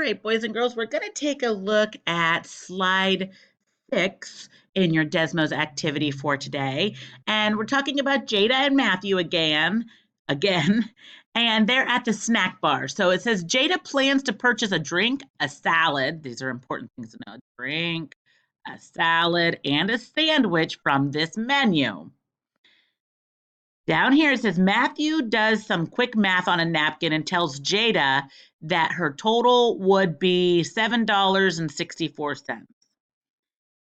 All right, boys and girls, we're going to take a look at slide 6 in your Desmos activity for today. And we're talking about Jada and Matthew again, and they're at the snack bar. So it says Jada plans to purchase a drink, a salad. These are important things to know. Drink, a salad, and a sandwich from this menu. Down here it says Matthew does some quick math on a napkin and tells Jada that her total would be $7.64.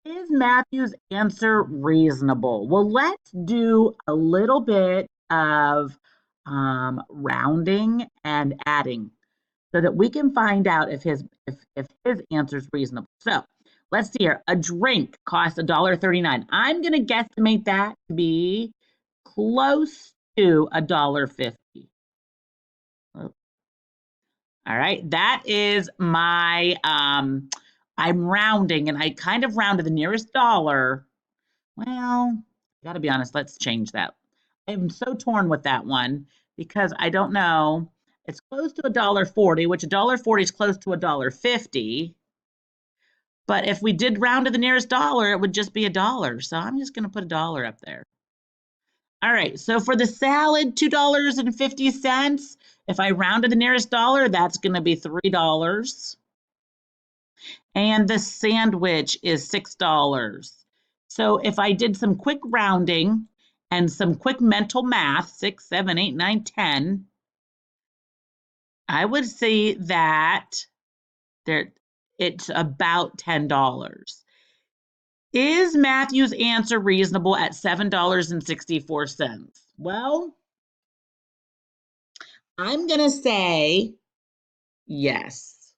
Is Matthew's answer reasonable? Well, let's do a little bit of rounding and adding so that we can find out if his answer is reasonable. So let's see here. A drink costs $1.39. I'm going to guesstimate that to be close to $1.50. All right, that is my, I'm rounding, and I kind of rounded the nearest dollar. Well, gotta be honest, let's change that. I'm so torn with that one because I don't know. It's close to $1.40, which $1.40 is close to $1.50. But if we did round to the nearest dollar, it would just be $1. So I'm just gonna put $1 up there. All right, so for the salad, $2.50. If I round to the nearest dollar, that's going to be $3. And the sandwich is $6. So if I did some quick rounding and some quick mental math, 6, 7, 8, 9, 10, I would say that it's about $10. Is Matthew's answer reasonable at $7.64? Well, I'm going to say yes,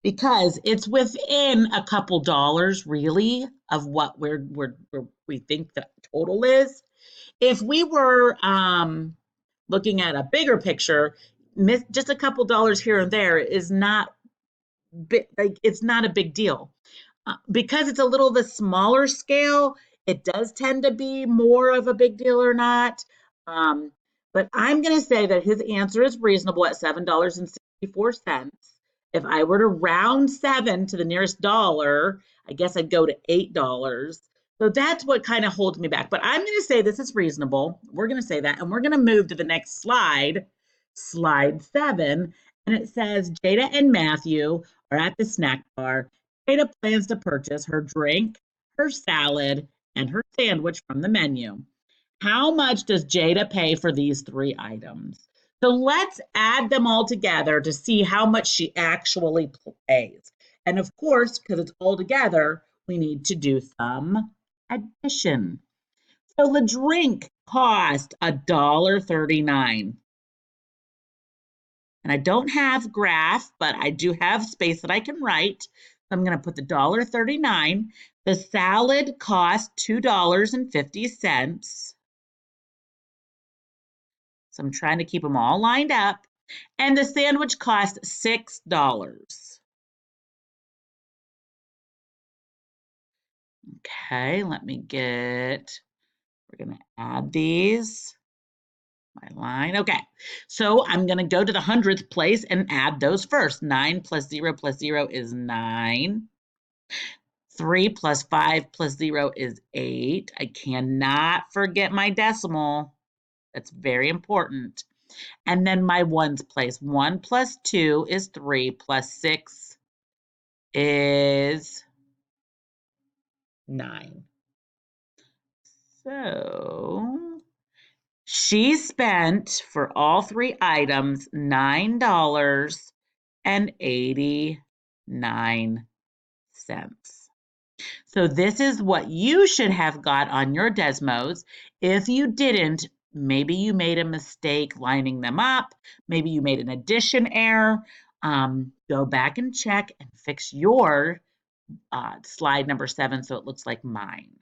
because it's within a couple dollars, really, of what we think the total is. If we were looking at a bigger picture, just a couple dollars here and there is not like it's not a big deal. Because it's a little the smaller scale, it does tend to be more of a big deal or not. But I'm going to say that his answer is reasonable at $7.64. If I were to round 7 to the nearest dollar, I guess I'd go to $8. So that's what kind of holds me back. But I'm going to say this is reasonable. We're going to say that, and we're going to move to the next slide, slide 7, and it says Jada and Matthew are at the snack bar. Jada plans to purchase her drink, her salad, and her sandwich from the menu. How much does Jada pay for these 3 items? So let's add them all together to see how much she actually pays. And of course, because it's all together, we need to do some addition. So the drink cost $1.39. And I don't have graph, but I do have space that I can write. I'm going to put the $1.39. The salad cost $2.50. So I'm trying to keep them all lined up. And the sandwich cost $6. Okay, we're going to add these. My line. Okay, so I'm going to go to the 100th place and add those first. 9 plus 0 is 9. 3 plus 5 plus 0 is 8. I cannot forget my decimal. That's very important. And then my ones place. 1 plus 2 is 3 plus 6 is 9. So she spent for all 3 items $9.89. So this is what you should have got on your Desmos. If you didn't, maybe you made a mistake lining them up. Maybe you made an addition error. Go back and check and fix your slide number 7 so it looks like mine.